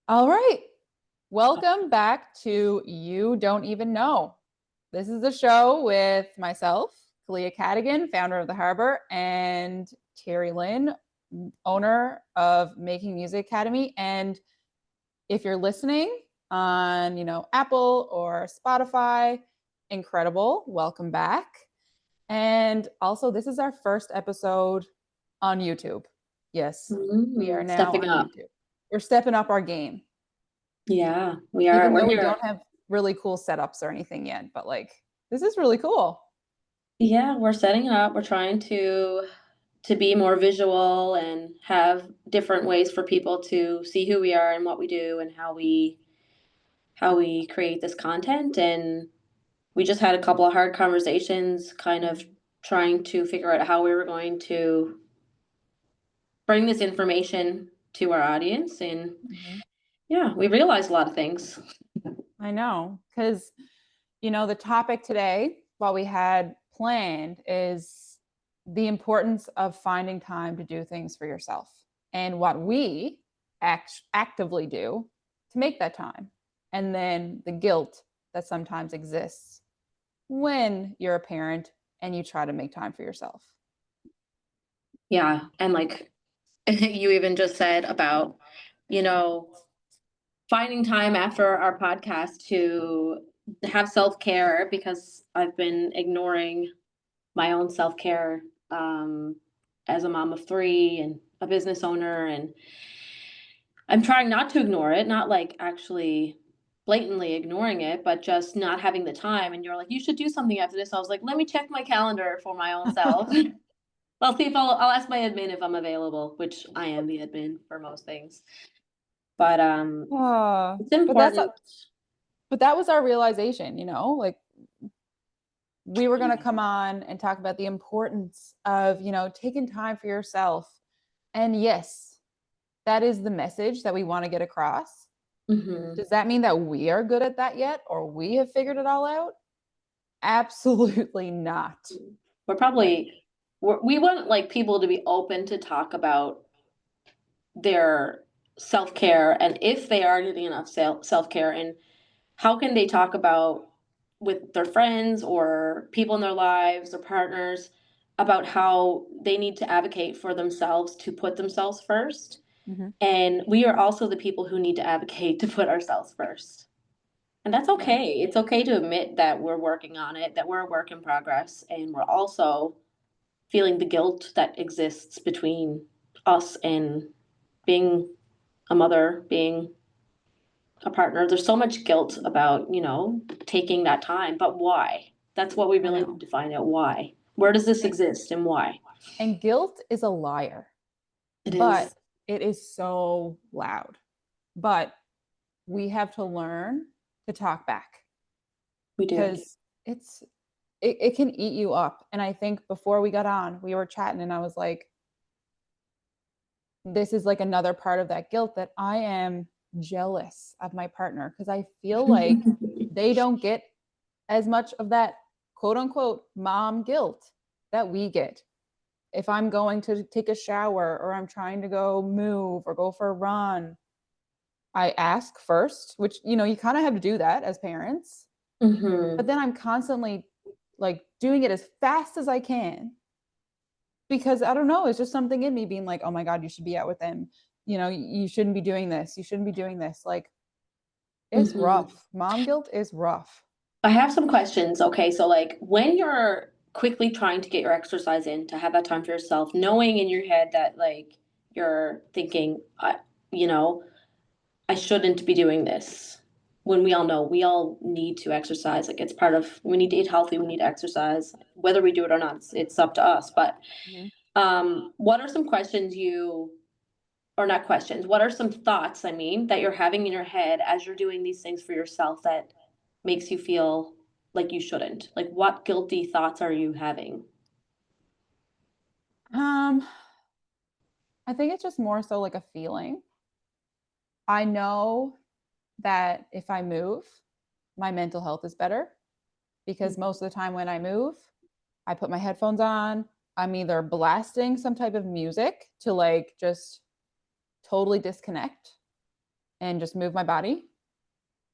All right. Welcome back to You Don't Even Know. This is a show with myself, Kalia Cadigan, founder of the Harbour, and Terry Lynn, owner of Making Music Academy. And if you're listening on, Apple or Spotify, incredible. Welcome back. And also, this is our first episode on YouTube. Yes, we are now Stepping on up. YouTube. We're stepping up our game. Yeah, we are. Even We're though we here. don't have really cool setups or anything yet, but this is really cool. Yeah, we're setting it up. We're trying to be more visual and have different ways for people to see who we are and what we do and how we create this content. And we just had a couple of hard conversations, kind of trying to figure out how we were going to bring this information to our audience. And yeah, we realized a lot of things. I know, because the topic today, what we had planned, is the importance of finding time to do things for yourself and what we actively do to make that time. And then the guilt that sometimes exists when you're a parent and you try to make time for yourself. Yeah, and like you even just said about, you know, finding time after our podcast to have self-care because I've been ignoring my own self-care as a mom of three and a business owner. And I'm trying not to ignore it, not like actually blatantly ignoring it, but just not having the time. And you're like, you should do something after this. I was like, let me check my calendar for my own self. I'll see if I'll ask my admin if I'm available, which I am the admin for most things. But it's But important. that was our realization, we were going to come on and talk about the importance of, taking time for yourself. And yes, that is the message that we want to get across. Mm-hmm. Does that mean that we are good at that yet, or we have figured it all out? Absolutely not. We want like people to be open to talk about their self-care and if they are getting enough self-care, and how can they talk about with their friends or people in their lives or partners about how they need to advocate for themselves to put themselves first. Mm-hmm. And we are also the people who need to advocate to put ourselves first. And that's okay. It's okay to admit that we're working on it, that we're a work in progress, and we're also feeling the guilt that exists between us and being a mother, being a partner. There's so much guilt about, taking that time, but why? That's what we really need to find out. Why? Where does this exist and why? And guilt is a liar. It but is. it is so loud. But we have to learn to talk back. We do. Because it can eat you up. And I think before we got on, we were chatting and I was like, this is like another part of that guilt, that I am jealous of my partner because I feel like they don't get as much of that quote unquote mom guilt that we get. If I'm going to take a shower or I'm trying to go move or go for a run, I ask first, which, you kind of have to do that as parents. Mm-hmm. But then I'm constantly like doing it as fast as I can because I don't know, it's just something in me being like, oh my God, you should be out with them. You shouldn't be doing this. You shouldn't be doing this. Like, it's rough. Mom guilt is rough. I have some questions. Okay, so like when you're quickly trying to get your exercise in to have that time for yourself, knowing in your head that like you're thinking, you know, I shouldn't be doing this. When we all know we all need to exercise, like it's part of, we need to eat healthy, we need to exercise, whether we do it or not, it's up to us. But what are some questions or not questions, what are some thoughts, I mean, that you're having in your head as you're doing these things for yourself that makes you feel like you shouldn't? Like what guilty thoughts are you having? I think it's just more so like a feeling. I know that if I move, my mental health is better because most of the time when I move, I put my headphones on. I'm either blasting some type of music to like just totally disconnect, and just move my body,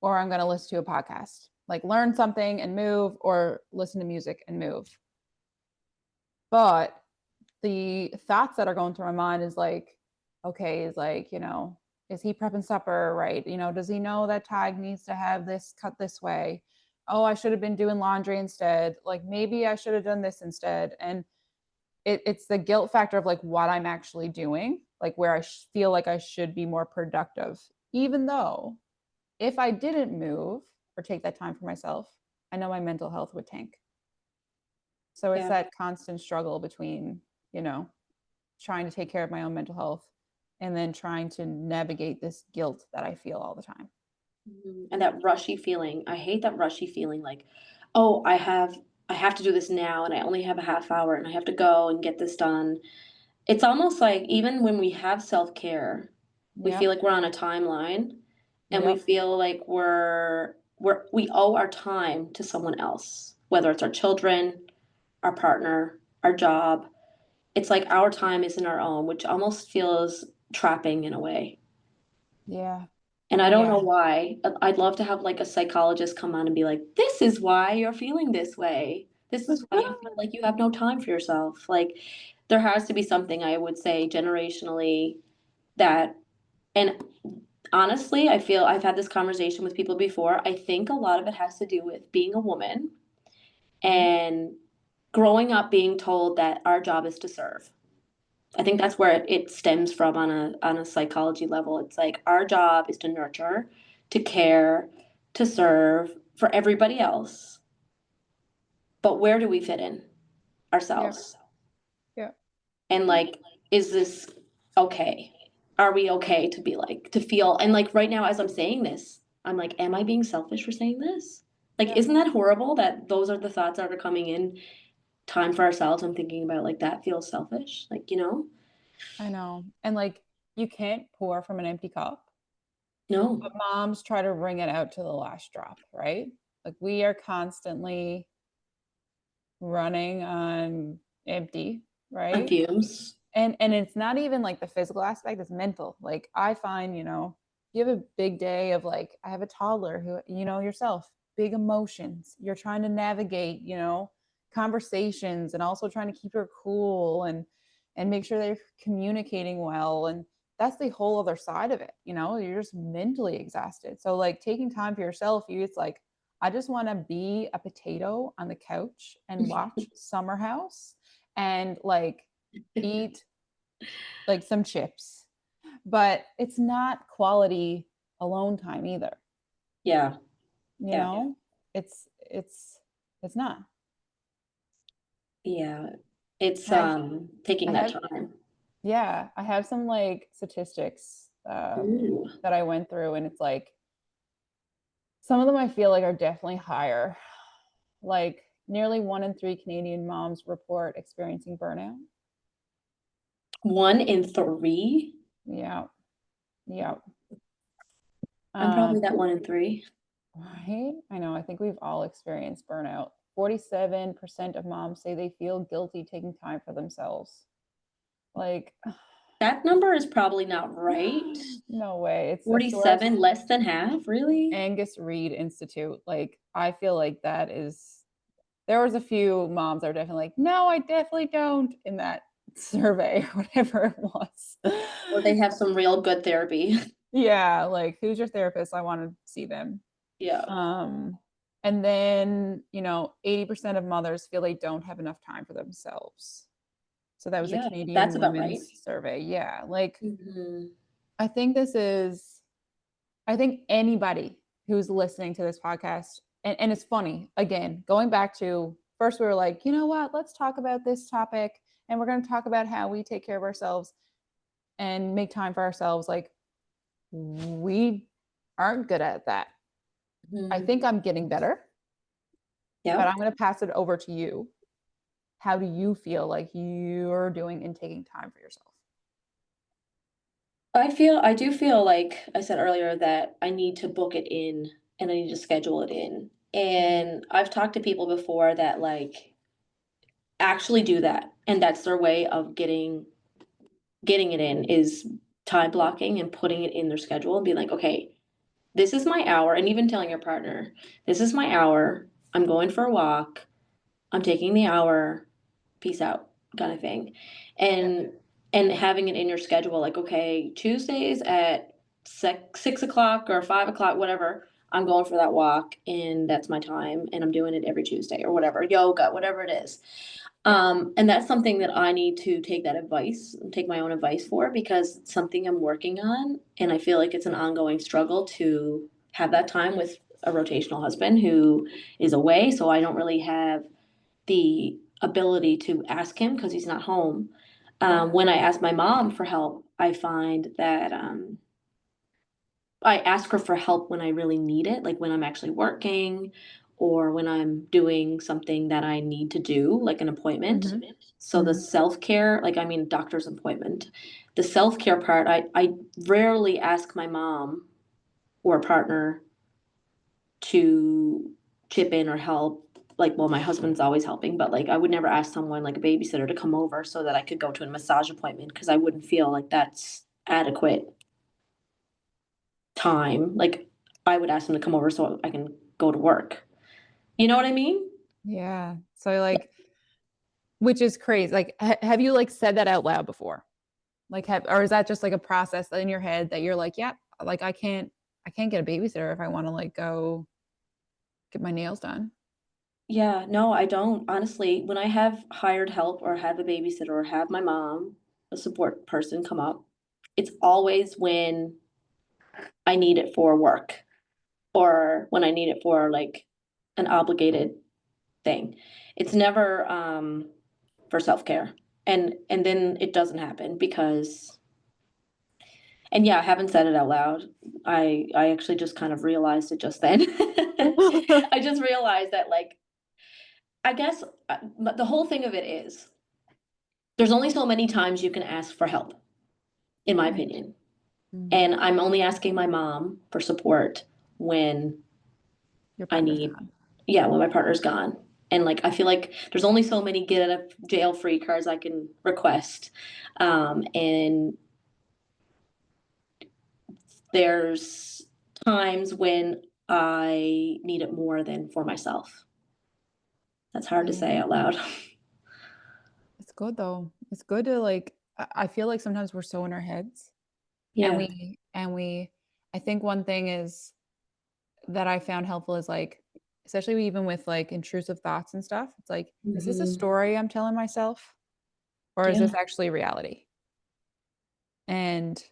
or I'm going to listen to a podcast, like learn something and move, or listen to music and move. But the thoughts that are going through my mind is like, okay, is like, is he prepping supper right? Does he know that Tig needs to have this cut this way? Oh, I should have been doing laundry instead. Like maybe I should have done this instead. And it's the guilt factor of like what I'm actually doing, like where I feel like I should be more productive, even though if I didn't move or take that time for myself, I know my mental health would tank. So it's Yeah. that constant struggle between, trying to take care of my own mental health and then trying to navigate this guilt that I feel all the time. And that rushy feeling. I hate that rushy feeling like, oh, I have to do this now and I only have a half hour and I have to go and get this done. It's almost like even when we have self-care, we feel Yep. like we're on a timeline and we Yep. feel like we owe our time to someone else, whether it's our children, our partner, our job. It's like our time isn't our own, which almost feels trapping in a way. Yeah. And I don't know Yeah. why. I'd love to have like a psychologist come on and be like, this is why you're feeling this way. This is why you feel like you have no time for yourself. Like there has to be something, I would say, generationally that, and honestly, I feel I've had this conversation with people before. I think a lot of it has to do with being a woman Mhm. and growing up being told that our job is to serve. I think that's where it stems from on a psychology level. It's like our job is to nurture, to care, to serve for everybody else. But where do we fit in? Yep. Ourselves. Yep. And like, is this okay? Are we okay to be like to feel and like right now as I'm saying this, I'm like, am I being selfish for saying this? Like, Yep. isn't that horrible that those are the thoughts that are coming in? Time for ourselves. I'm thinking about like that feels selfish. Like, I know. And like you can't pour from an empty cup, no. but moms try to wring it out to the last drop, right? Like we are constantly running on empty, On right? fumes. And it's not even like the physical aspect, it's mental. Like I find, you have a big day of like I have a toddler who, yourself, big emotions. You're trying to navigate, conversations and also trying to keep her cool and make sure they're communicating well. And that's the whole other side of it. You're just mentally exhausted. So like taking time for yourself, it's like I just want to be a potato on the couch and watch Summer House and like eat like some chips, but it's not quality alone time either. Yeah. You Yeah. know, it's not. Yeah. It's I taking I that have time. yeah, I have some like statistics Ooh. that I went through, and it's like some of them I feel like are definitely higher. Like nearly 1 in 3 Canadian moms report experiencing burnout. 1 in 3. Yeah, yeah. I'm probably Um, that 1 in 3. right? I know. I think we've all experienced burnout. 47% of moms say they feel guilty taking time for themselves. Like, That number is probably not right. no way. It's a source, 47, less than half, really? Angus Reid Institute. Like, I feel like that is, there was a few moms that are definitely like, no, I definitely don't in that survey or whatever it was. Or they have some real good therapy. Yeah, like, who's your therapist? I want to see them. Yeah. Um, and then, 80% of mothers feel they don't have enough time for themselves. So that was a Yeah, that's Canadian about right. women's survey. Yeah. Like, Hmm. I think I think anybody who's listening to this podcast, and it's funny, again, going back to first, we were like, you know what, let's talk about this topic. And we're going to talk about how we take care of ourselves and make time for ourselves. Like, we aren't good at that. I Hmm. think I'm getting better, but Yeah. I'm going to pass it over to you. How do you feel like you're doing in taking time for yourself? I do feel like I said earlier that I need to book it in and I need to schedule it in. Mhm. And I've talked to people before that like actually do that. And that's their way of getting it in is time blocking and putting it in their schedule and being like, okay, this is my hour. And even telling your partner, this is my hour. I'm going for a walk. I'm taking the hour. Peace out, kind of thing. And having it in your schedule, like, okay, Tuesdays at 6 o'clock or 5 o'clock, whatever, I'm going for that walk and that's my time and I'm doing it every Tuesday or whatever, yoga, whatever it is. And that's something that I need to take my own advice for, because it's something I'm working on. And I feel like it's an ongoing struggle to have that time with a rotational husband who is away. So I don't really have the ability to ask him because he's not home. When I ask my mom for help, I find that I ask her for help when I really need it, like when I'm actually working or when I'm doing something that I need to do, like an appointment. Mhm. So the self-care, like, I mean, doctor's appointment, the self-care part, I rarely ask my mom or a partner to chip in or help. Like, well, my husband's always helping, but like I would never ask someone like a babysitter to come over so that I could go to a massage appointment, because I wouldn't feel like that's adequate time. Like, I would ask them to come over so I can go to work. You know what I mean? Yeah. So like, which is crazy. Like, have you like said that out loud before? Like, or is that just like a process in your head that you're like, yeah, like I can't get a babysitter if I want to like go get my nails done. Yeah, no, I don't. Honestly, when I have hired help or have a babysitter or have my mom, a support person come up, it's always when I need it for work or when I need it for like an obligated thing. It's never for self-care. And then it doesn't happen because, and yeah, I haven't said it out loud. I actually just kind of realized it just then. I just realized that, like, I guess the whole thing of it is there's only so many times you can ask for help, in my Right. opinion. Mm. And I'm only asking my mom for support when Your I partner's need, gone. yeah, when my partner's gone. And like, I feel like there's only so many get out of jail free cards I can request. And there's times when I need it more than for myself. That's hard to Yeah. say out loud. It's good though. It's good to like, I feel like sometimes we're so in our heads and Yeah. we I think one thing is that I found helpful is like, especially even with like intrusive thoughts and stuff, it's like, is this a Hmm. story I'm telling myself or is Yeah. this actually reality? And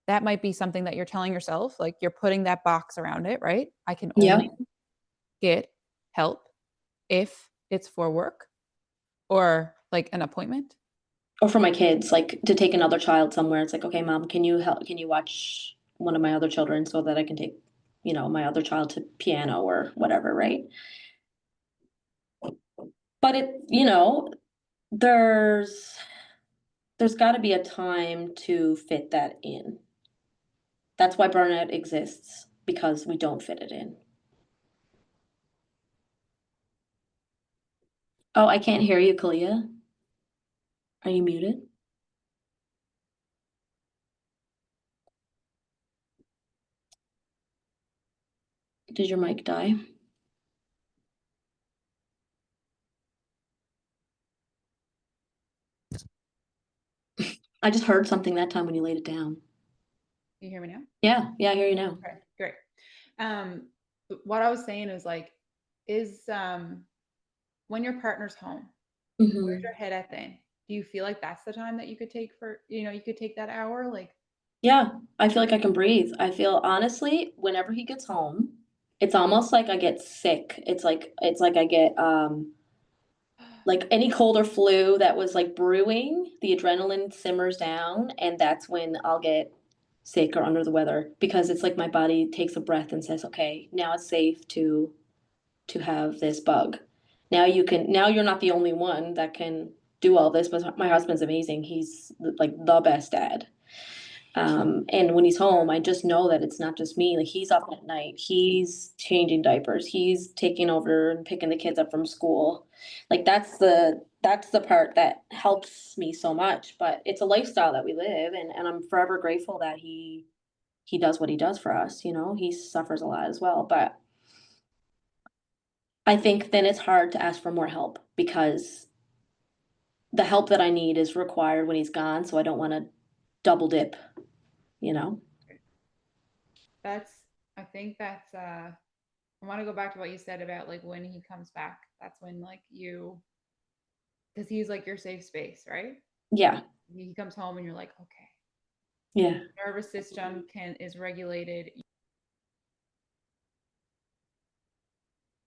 that might be something that you're telling yourself, like you're putting that box around it, right? I can only Yep. get help if it's for work or like an appointment. Or for my kids, like to take another child somewhere. It's like, okay, mom, can you help? Can you watch one of my other children so that I can take, my other child to piano or whatever, right? But there's there's got to be a time to fit that in. That's why burnout exists, because we don't fit it in. Oh, I can't hear you, Kalia. Are you muted? Did your mic die? I just heard something that time when you laid it down. You hear me now? Yeah, yeah, I hear you now. Okay, great. Um, what I was saying is like, is when your partner's home, where's Hmm. your head at then? Do you feel like that's the time that you could take for, you could take that hour? Like, Yeah, I feel like I can breathe. I feel, honestly, whenever he gets home, it's almost like I get sick. It's like I get like any cold or flu that was like brewing, the adrenaline simmers down, and that's when I'll get sick or under the weather, because it's like my body takes a breath and says, okay, now it's safe to have this bug. Now you're not the only one that can do all this, but my husband's amazing. He's like the best dad. And when he's home, I just know that it's not just me. Like, he's up at night, he's changing diapers, he's taking over and picking the kids up from school. Like, that's that's the part that helps me so much, but it's a lifestyle that we live, and I'm forever grateful that he does what he does for us, you know? He suffers a lot as well, but I think then it's hard to ask for more help because the help that I need is required when he's gone, so I don't wanna double dip, you know? That's, I think that's, I want to go back to what you said about like when he comes back. That's when like you, because he's like your safe space, right? Yeah, He comes home and you're like, okay, yeah. nervous system is regulated.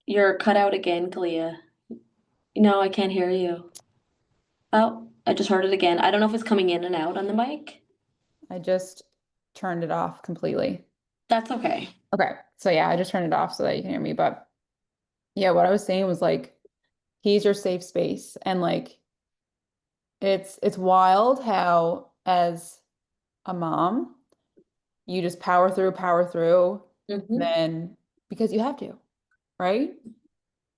You're cut out again, Kalia. No, I can't hear you. Oh, I just heard it again. I don't know if it's coming in and out on the mic. I just turned it off completely. That's okay. Okay. So yeah, I just turned it off so that you can hear me. But yeah, what I was saying was like he's your safe space. And like it's wild how as a mom, you just power through, Mhm. then because you have to, right?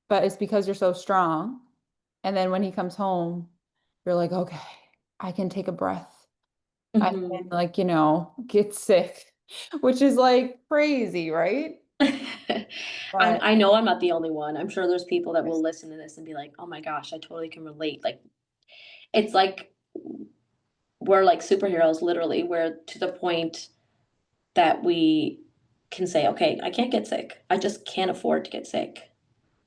But it's because you're so strong. And then when he comes home, you're like, okay, I can take a breath. I can Mhm. like, get sick, which is like crazy, right? But I know I'm not the only one. I'm sure there's people that will yes, listen to this and be like, "Oh my gosh, I totally can relate." Like, it's like we're like superheroes, literally. We're to the point that we can say, "Okay, I can't get sick. I just can't afford to get sick."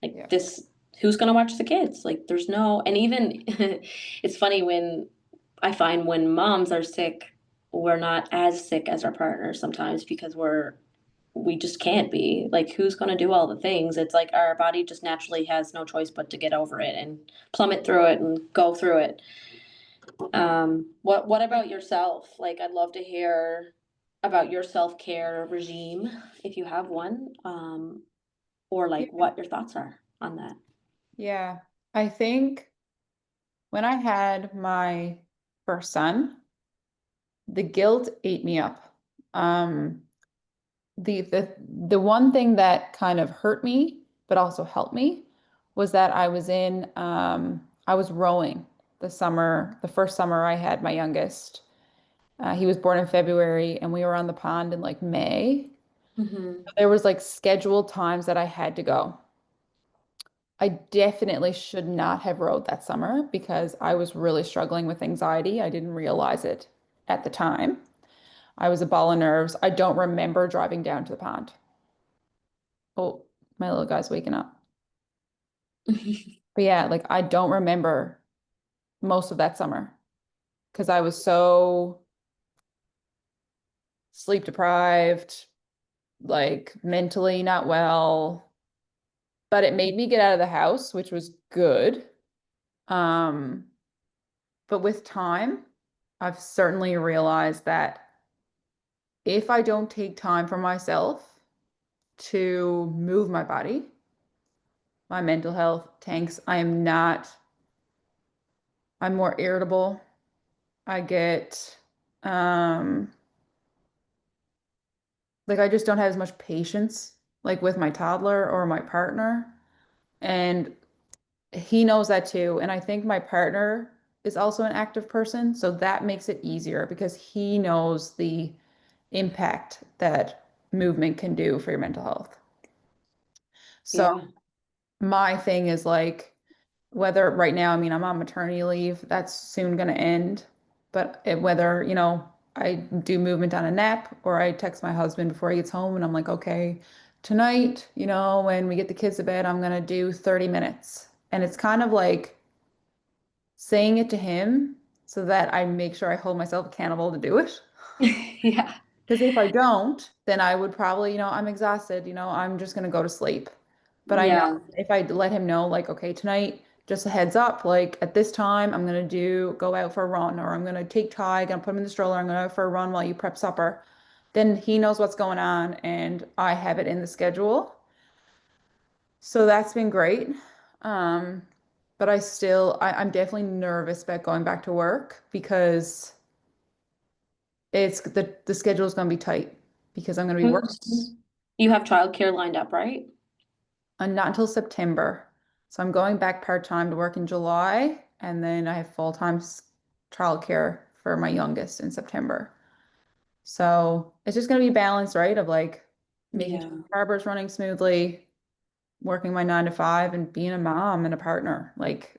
Like yeah, this, who's gonna watch the kids? Like, there's no, and even it's funny when I find when moms are sick, we're not as sick as our partners sometimes because we just can't be. Like, who's gonna do all the things? It's like our body just naturally has no choice but to get over it and plummet through it and go through it. What about yourself? Like, I'd love to hear about your self-care regime if you have one, or like yeah, what your thoughts are on that. yeah. I think when I had my first son, the guilt ate me up. Um, the one thing that kind of hurt me, but also helped me, was that I was rowing the first summer I had my youngest. He was born in February, and we were on the pond in like May. Mhm. There was like scheduled times that I had to go. I definitely should not have rowed that summer because I was really struggling with anxiety. I didn't realize it at the time. I was a ball of nerves. I don't remember driving down to the pond. Oh, my little guy's waking up. But yeah, like I don't remember most of that summer because I was so sleep deprived, like mentally not well. But it made me get out of the house, which was good. Um, but with time, I've certainly realized that if I don't take time for myself to move my body, my mental health tanks. I'm more irritable. I get, um, like I just don't have as much patience like with my toddler or my partner. And he knows that too. And I think my partner is also an active person, so that makes it easier because he knows the impact that movement can do for your mental health. So Yeah. my thing is like whether right now, I mean, I'm on maternity leave, that's soon going to end, but whether, I do movement on a nap or I text my husband before he gets home and I'm like, okay, tonight, when we get the kids to bed, I'm going to do 30 minutes. And it's kind of like saying it to him so that I make sure I hold myself accountable to do it. Yeah. Because if I don't, then I would probably, I'm exhausted, I'm just going to go to sleep. But I know Yeah. if I let him know, like, okay, tonight, just a heads up, like at this time, I'm going to go out for a run, or I'm going to take Ty, gonna put him in the stroller, I'm going to go for a run while you prep supper. Then he knows what's going on and I have it in the schedule. So that's been great. Um, but I'm definitely nervous about going back to work because the schedule is going to be tight because I'm going to be working You have childcare lined up, right? not until September. So I'm going back part-time to work in July. And then I have full-time childcare for my youngest in September. So it's just going to be balanced, right? Of like making Yeah. sure Harbor's running smoothly, working my 9 to 5, and being a mom and a partner. Like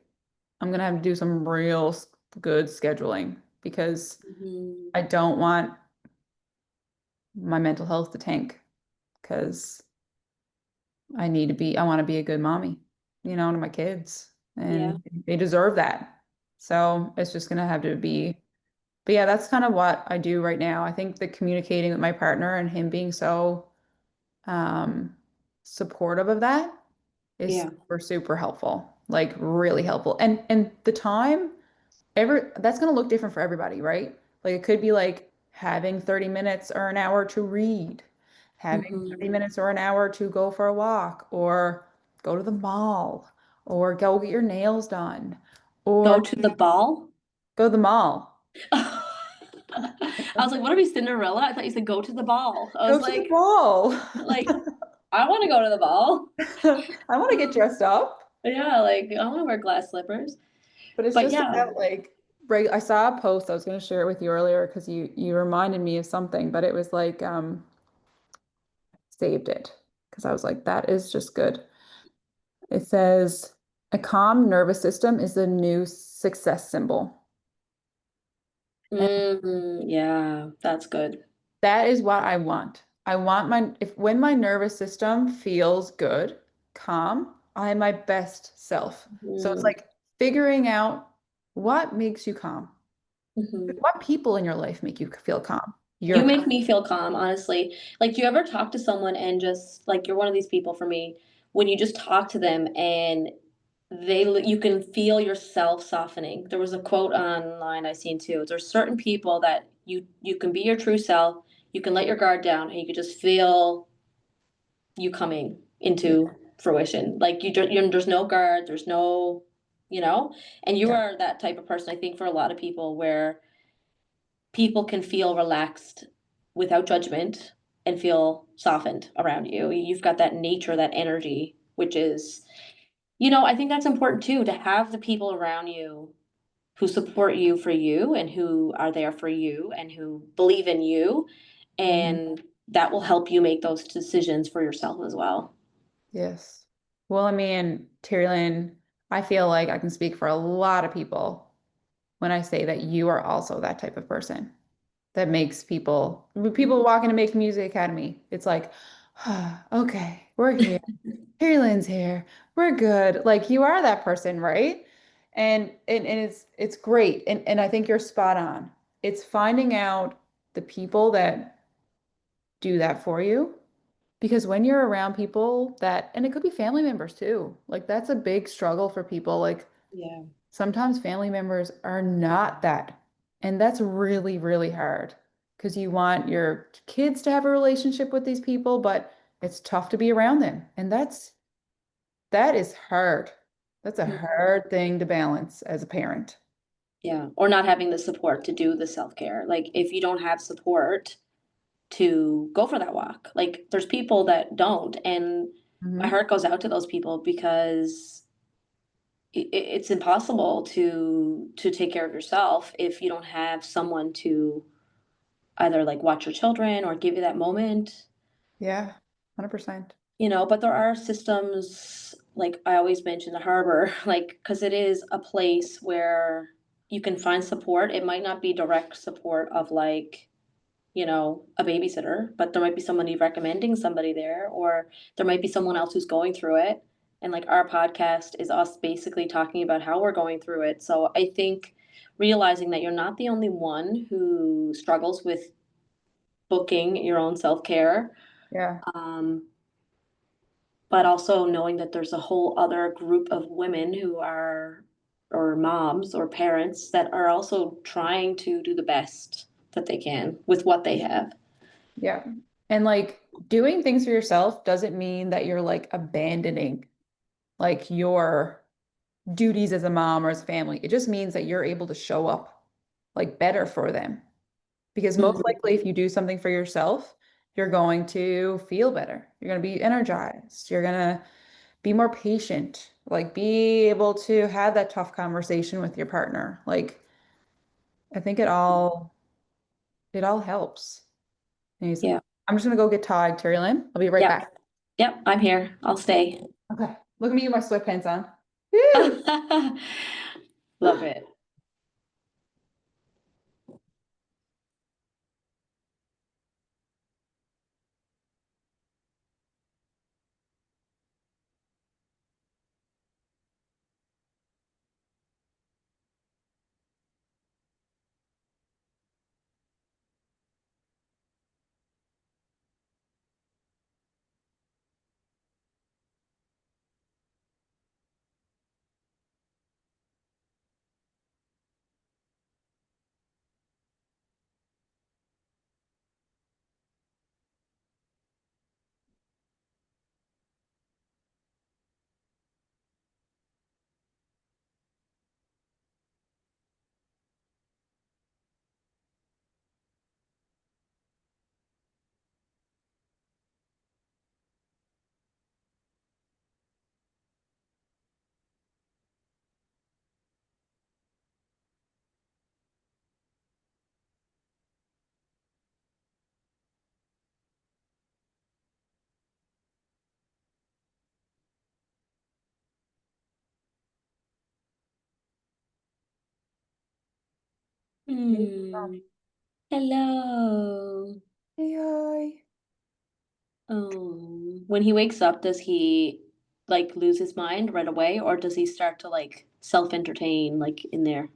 I'm going to have to do some real good scheduling because Mhm. I don't want my mental health to tank because I want to be a good mommy, to my kids, Yeah. and they deserve that. So it's just going to have to be, but yeah, that's kind of what I do right now. I think the communicating with my partner and him being so um, supportive of that is Yeah. super, super helpful, like really helpful. And the time, that's going to look different for everybody, right? Like it could be like having 30 minutes or an hour to read, having 30 Mhm. minutes or an hour to go for a walk or go to the mall or go get your nails done or Go to the ball? go to the mall. I was like, what are we, Cinderella? I thought you said go to the ball. I Go was to the ball. like, I want to go to the ball. I want to get dressed up. Yeah, like I want to wear glass slippers. But it's But just yeah, about like I saw a post, I was going to share it with you earlier because you reminded me of something, but it was like saved it because I was like, that is just good. It says a calm nervous system is the new success symbol. And yeah, that's good. that is what I want. I want if when my nervous system feels good, calm, I am my best self. So it's Mm, like figuring out what makes you calm. mhm. What people in your life make you feel calm? You You're make me feel calm, honestly. Like, do you ever talk to someone and just like you're one of these people for me when you just talk to them and you can feel yourself softening. There was a quote online I seen too. There's certain people that you can be your true self, you can let your guard down, and you can just feel you coming yeah, into fruition. Like there's no guard, there's no, you know, and you yeah, are that type of person. I think for a lot of people where people can feel relaxed without judgment and feel softened around you. You've got that nature, that energy, which is, I think that's important too, to have the people around you who support you for you and who are there for you and who believe in you. mhm, And that will help you make those decisions for yourself as well. yes. Well, I mean, Terry Lynn, I feel like I can speak for a lot of people when I say that you are also that type of person that makes people, when people walk into Make Music Academy, it's like, okay, we're here. Terry Lynn's here. We're good. Like you are that person, right? And it's great. And I think you're spot on. It's finding out the people that do that for you. Because when you're around people that, and it could be family members too, like that's a big struggle for people. Like Yeah. sometimes family members are not that. And that's really, really hard because you want your kids to have a relationship with these people, but it's tough to be around them. And that is hard. That's a Mhm. hard thing to balance as a parent. Yeah. Or not having the support to do the self care. Like if you don't have support to go for that walk, like there's people that don't. And my Hmm. heart goes out to those people because it's impossible to take care of yourself if you don't have someone to either like watch your children or give you that moment. Yeah, 100%. But there are systems, like I always mention the harbor, like because it is a place where you can find support. It might not be direct support of like, a babysitter, but there might be somebody recommending somebody there, or there might be someone else who's going through it. And like our podcast is us basically talking about how we're going through it. So I think realizing that you're not the only one who struggles with booking your own self care, Yeah. um, but also knowing that there's a whole other group of women who are, or moms or parents that are also trying to do the best that they can with what they have. Yeah. And like doing things for yourself doesn't mean that you're like abandoning like your duties as a mom or as a family. It just means that you're able to show up like better for them. Because most Mhm. likely, if you do something for yourself, you're going to feel better. You're going to be energized. You're going to be more patient. Like be able to have that tough conversation with your partner. Like I think it all helps. Anyways, Yeah. I'm just gonna go get Todd, Terry Lynn. I'll be right Yep. back. Yep. I'm here. I'll stay. Okay. Look at me with my sweatpants on. Woo! Love it. Hmm. Hello. Hey, hi. When he wakes up, does he like lose his mind right away, or does he start to like self-entertain like in there?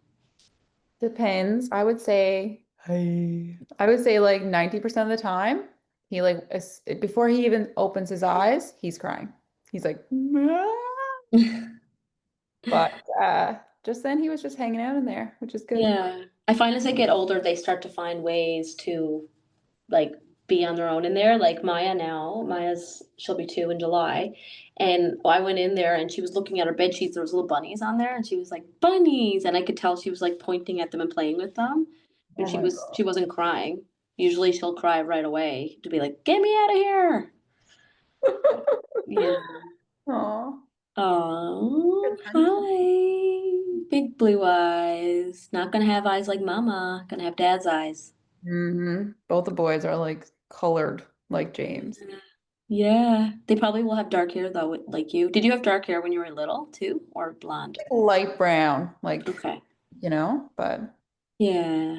Depends. I would say like 90% of the time, he like before he even opens his eyes, he's crying. He's like, "Meow." But just then he was just hanging out in there, which is good. Yeah. I find as they get older, they start to find ways to like be on their own in there. Like Maya now, she'll be 2 in July. And I went in there and she was looking at her bed sheets. There was little bunnies on there and she was like, bunnies. And I could tell she was like pointing at them and playing with them. And Oh my she wasn't crying. Usually she'll cry right away to be like, get me out of here. God. Yeah. Aw. Oh, hi. Big blue eyes. Not gonna have eyes like mama. Gonna have dad's eyes. Both the boys are like colored like James. Yeah, they probably will have dark hair though, like you. Did you have dark hair when you were little too, or blonde? Light brown, like, Okay. but Yeah.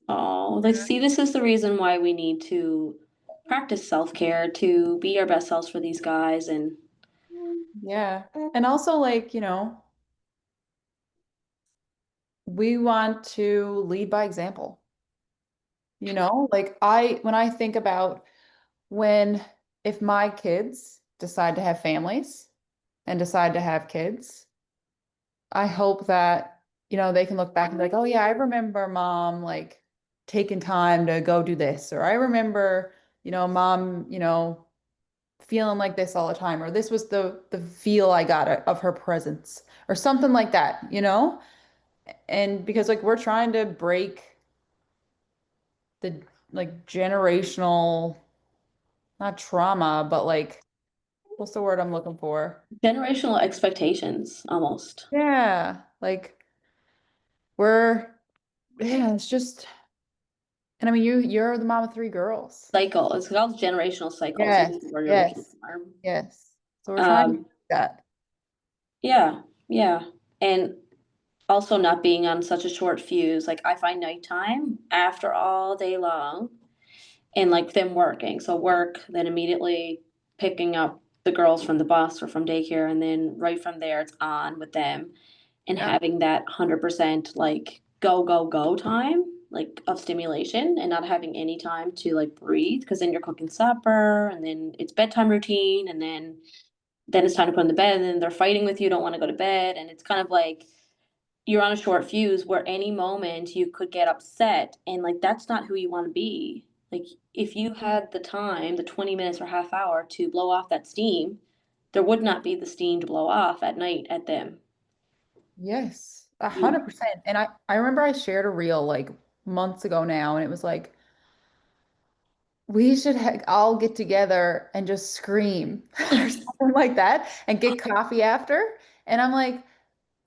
Oh, like see, this is the reason why we need to practice self-care to be our best selves for these guys and yeah. And also like, we want to lead by example. Like when I think about when if my kids decide to have families and decide to have kids, I hope that, they can look back and be like, oh yeah, I remember mom like taking time to go do this, or I remember, mom, feeling like this all the time, or this was the feel I got of her presence, or something like that. And because like we're trying to break the like generational, not trauma, but like what's the word I'm looking for? generational expectations almost. Yeah, like we're yeah, it's just and I mean you're the mom of three girls. Cycle. It's called generational cycles. Yes, Is the word you're looking yes, for. yes. So we're trying to do Um, that. yeah, yeah. And also not being on such a short fuse. Like I find nighttime after all day long and like them working. So work, then immediately picking up the girls from the bus or from daycare, and then right from there it's on with them and Yep. having that 100% like go, go, go time like of stimulation and not having any time to like breathe because then you're cooking supper and then it's bedtime routine and then it's time to put them to bed and then they're fighting with you, don't want to go to bed. And it's kind of like you're on a short fuse where any moment you could get upset and like that's not who you want to be. Like if you had the time, the 20 minutes or half hour to blow off that steam, there would not be the steam to blow off at night at them. Yes, a You hundred percent. And I remember I shared a reel like months ago now, and it was like we should all get together and just scream or something like that and get coffee after And I'm like,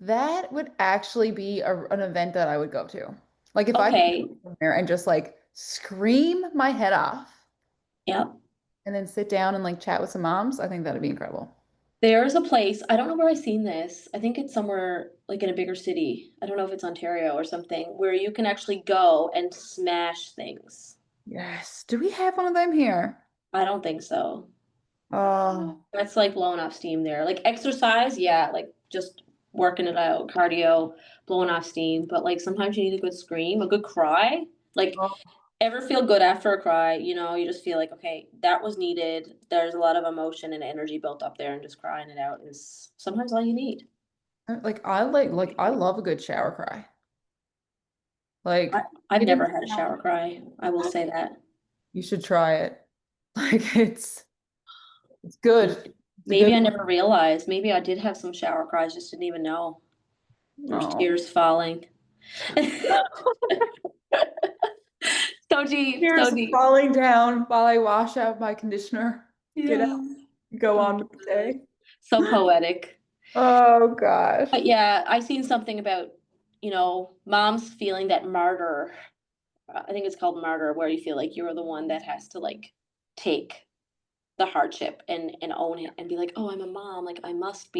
that would actually be an event that I would go to. Like if I could Okay. go somewhere and just like scream my head off Yep. and then sit down and like chat with some moms, I think that'd be incredible. There's a place, I don't know where I've seen this. I think it's somewhere like in a bigger city. I don't know if it's Ontario or something, where you can actually go and smash things. Yes. Do we have one of them here? I don't think so. Oh, That's like blowing off steam there. Like exercise, yeah, like just working it out, cardio, blowing off steam. But like sometimes you need a good scream, a good cry. Like oh, ever feel good after a cry, you just feel like, okay, that was needed. There's a lot of emotion and energy built up there, and just crying it out is sometimes all you need. like I love a good shower cry. I, Like I've get in never the had a shower. shower cry. I will say that. You should try it. Like it's good. It's a Maybe good I never realized. Maybe I did have some shower cries, just didn't even know. There's oh. tears falling. So deep, so Tears deep. falling down while I wash out my conditioner. Get Yeah. out, go So on with the poetic. day. So poetic. Oh gosh. But yeah, I seen something about, moms feeling that martyr. I think it's called martyr, where you feel like you're the one that has to like take the hardship and own it and be like, oh, I'm a mom. Like I must,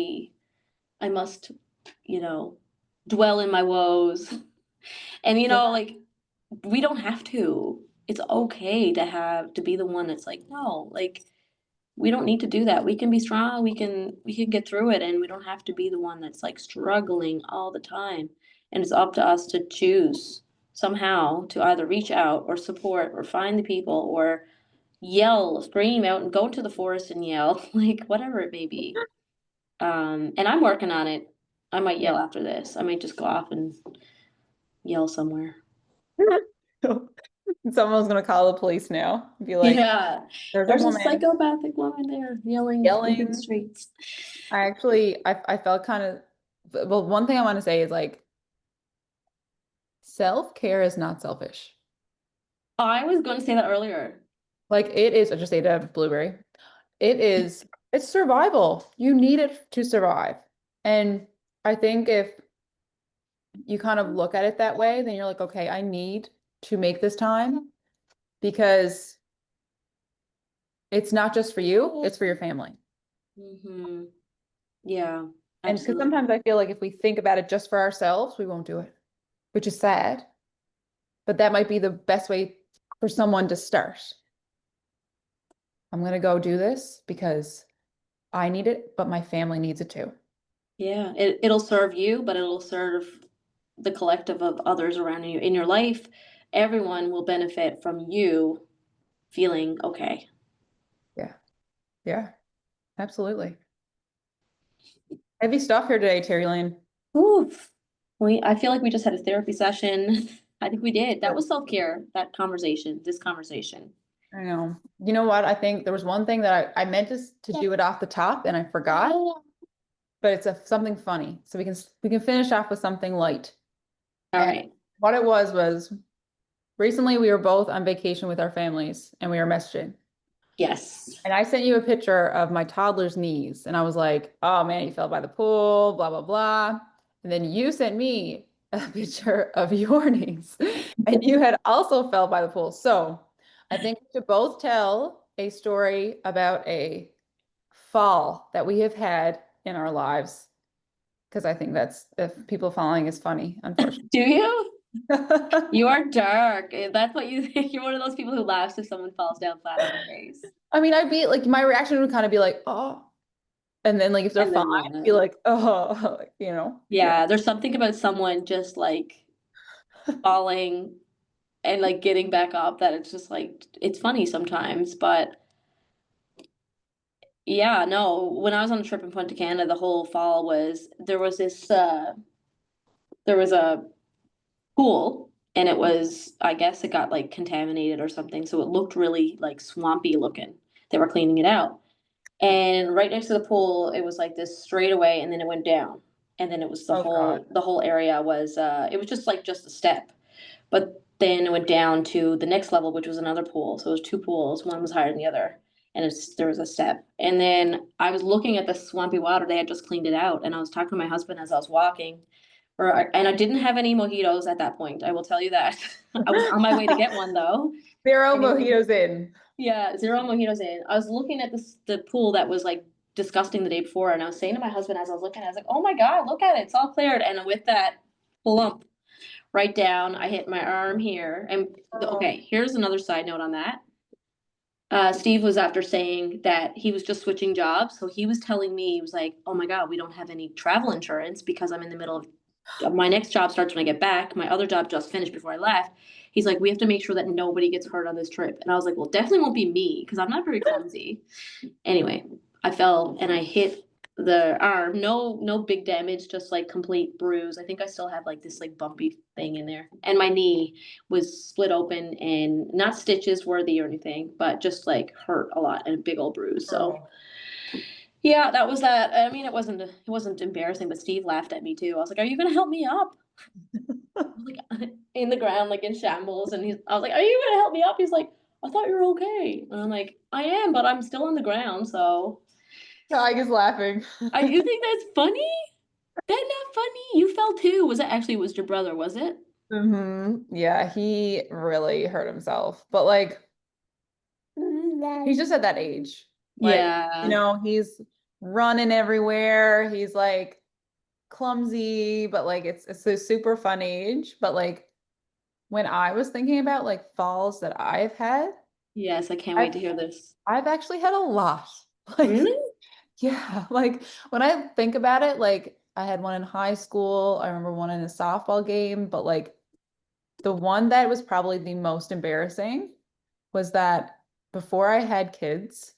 you know, dwell in my woes. And Yeah. like we don't have to. It's okay to be the one that's like, no, like we don't need to do that. We can be strong. We can get through it, and we don't have to be the one that's like struggling all the time. And it's up to us to choose somehow to either reach out or support or find the people or yell, scream out, and go into the forest and yell, like whatever it may be. And I'm working on it. I might Yeah. yell after this. I might just go off and yell somewhere. Someone's gonna call the police now. Be like, Yeah, there's a there's a woman psychopathic woman there yelling into the yelling. streets. I felt kind of, well, one thing I want to say is like self-care is not selfish. I was going to say that earlier. Like it is, I just ate a blueberry. It is, it's survival. You need it to survive. And I think if you kind of look at it that way, then you're like, okay, I need to make this time because it's not just for you, it's for your family. Hmm. Yeah, And because absolutely. sometimes I feel like if we think about it just for ourselves, we won't do it, which is sad. But that might be the best way for someone to start. I'm going to go do this because I need it, but my family needs it too. Yeah, it'll serve you, but it'll serve the collective of others around you in your life. Everyone will benefit from you feeling okay. Yeah. Yeah. Absolutely. Heavy stuff here today, Terry Lane. Oof. I feel like we just had a therapy session. I think we did. That was self-care, this conversation. I know. You know what? I think there was one thing that I meant to do it off the top and I forgot, but it's something funny. So we can finish off with something light. All And right. what it was recently we were both on vacation with our families and we were messaging. Yes. And I sent you a picture of my toddler's knees and I was like, "Oh man, he fell by the pool, blah blah blah." And then you sent me a picture of your knees and you had also fell by the pool. So, I think we should both tell a story about a fall that we have had in our lives because I think that's if people falling is funny, unfortunately. Do you? You are dark. That's what you think. You're one of those people who laughs if someone falls down flat on their face. I mean, I'd be like, my reaction would kind of be like, oh, and then like if they're And fine, then I'd be like, oh, yeah, yeah, there's something about someone just like falling and like getting back up that it's just like it's funny sometimes, but yeah, no, when I was on a trip in Punta Cana, the whole fall was there was a pool and it was I guess it got like contaminated or something, so it looked really like swampy looking. They were cleaning it out. And right next to the pool, it was like this straightaway and then it went down. And then it was oh God, the whole area was it was just a step. But then it went down to the next level, which was another pool. So it was two pools, one was higher than the other. and there was a step. And then I was looking at the swampy water. They had just cleaned it out, and I was talking to my husband as I was walking. And I didn't have any mojitos at that point. I will tell you that. I was on my way to get one though. Zero Anyway, mojitos in. yeah, zero mojitos in. I was looking at the pool that was like disgusting the day before, and I was saying to my husband as I was looking, I was like, "Oh my God, look at it! It's all cleared." And with that plump right down, I hit my arm here. And okay, here's another side note on that. Steve was after saying that he was just switching jobs. So he was telling me, he was like, "Oh my God, we don't have any travel insurance because I'm in the middle of my next job starts when I get back. My other job just finished before I left." He's like, "We have to make sure that nobody gets hurt on this trip." And I was like, "Well, definitely won't be me because I'm not very clumsy." Anyway, I fell and I hit the arm. No big damage, just like complete bruise. I think I still have like this like bumpy thing in there. And my knee was split open and not stitches worthy or anything, but just like hurt a lot and a big old bruise. So yeah, that was that. I mean, it wasn't embarrassing, but Steve laughed at me too. I was like, "Are you gonna help me up?" I was like in the ground, like in shambles, and I was like, "Are you gonna help me up?" He's like, "I thought you were okay." And I'm like, "I am, but I'm still on the ground, so." Tig is laughing. You think that's funny? That's not funny. You fell too. Was your brother, was it? Yeah, he really hurt himself. But like he's just at that age. Like, Yeah. he's running everywhere. He's like clumsy, but like it's a super fun age. But like when I was thinking about like falls that I've had, Yes, I can't I've wait to hear this. I've actually had a lot. Like, Really? yeah, like when I think about it, like I had one in high school. I remember one in a softball game, but like the one that was probably the most embarrassing was that before I had kids,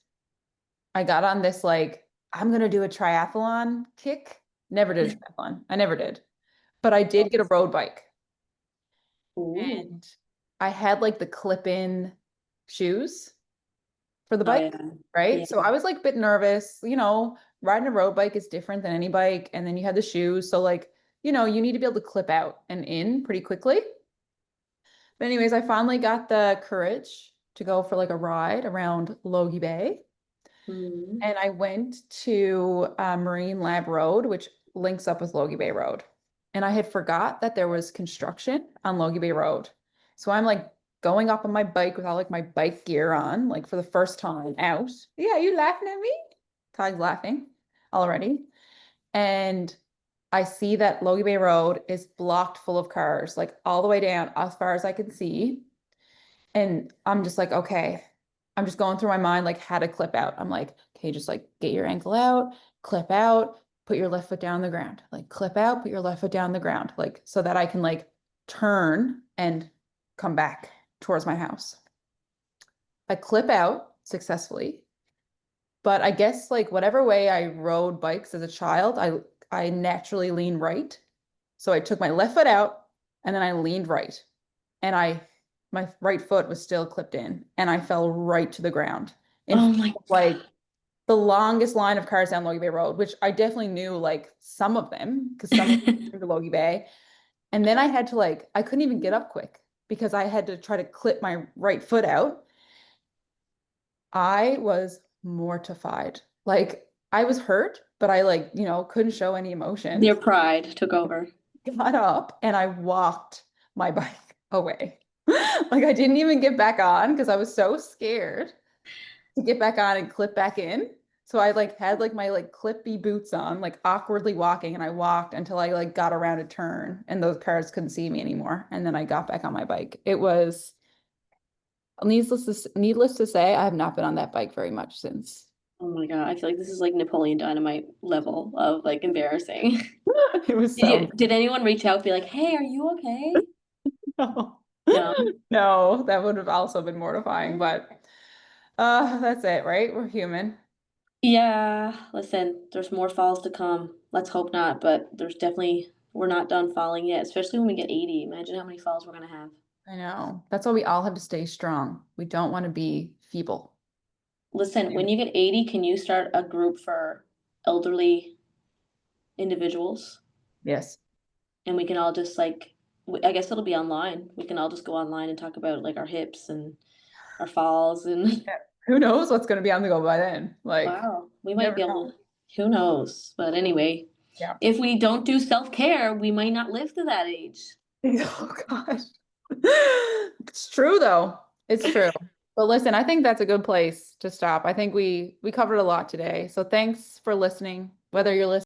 I got on this like, I'm gonna do a triathlon kick. Never did a triathlon. I never did. But I did get a road bike. Ooh. And I had like the clip-in shoes for the Oh bike, yeah. right? Yeah. So I was like a bit nervous, riding a road bike is different than any bike. And then you have the shoes. So like, you need to be able to clip out and in pretty quickly. But anyways, I finally got the courage to go for like a ride around Logie Bay. Mhm. And I went to Marine Lab Road, which links up with Logie Bay Road. And I had forgot that there was construction on Logie Bay Road. So I'm like going up on my bike with all like my bike gear on, like for the first time out. Yeah, you laughing at me? Ty's laughing already. And I see that Logie Bay Road is blocked full of cars, like all the way down as far as I can see. And I'm just like, okay, I'm just going through my mind like how to clip out. I'm like, okay, just like get your ankle out, clip out, put your left foot down the ground, like clip out, put your left foot down the ground, like so that I can like turn and come back towards my house. I clip out successfully, but I guess like whatever way I rode bikes as a child, I naturally lean right. So I took my left foot out and then I leaned right. And my right foot was still clipped in and I fell right to the ground in Oh front my of, like the longest line of cars down Logie Bay Road, which I definitely knew like some of them because some of them God. were to Logie Bay. And then I had to like, I couldn't even get up quick because I had to try to clip my right foot out. I was mortified. Like I was hurt, but I like, couldn't show any emotion. Your pride took over. Got up and I walked my bike away. Like I didn't even get back on because I was so scared to get back on and clip back in. So I like had like my like clippy boots on, like awkwardly walking, and I walked until I like got around a turn and those cars couldn't see me anymore. And then I got back on my bike. It was needless to say, I have not been on that bike very much since. Oh my God. I feel like this is like Napoleon Dynamite level of like embarrassing. It was so Did anyone reach out and be like, "Hey, are you okay?" no. No. No, that would have also been mortifying, but that's it, right? We're human. Yeah, listen, there's more falls to come. Let's hope not, but we're not done falling yet, especially when we get 80. Imagine how many falls we're gonna have. I know. That's why we all have to stay strong. We don't want to be feeble. Listen, when you get 80, can you start a group for elderly individuals? Yes. And we can all just like, I guess it'll be online. We can all just go online and talk about like our hips and our falls and Who knows what's going to be on the go by then? Like, Wow, we you might never be know. able, who knows? But anyway, Yeah. if we don't do self-care, we might not live to that age. Oh gosh. It's true though. It's true. But listen, I think that's a good place to stop. I think we covered a lot today. So thanks for listening, whether you're listening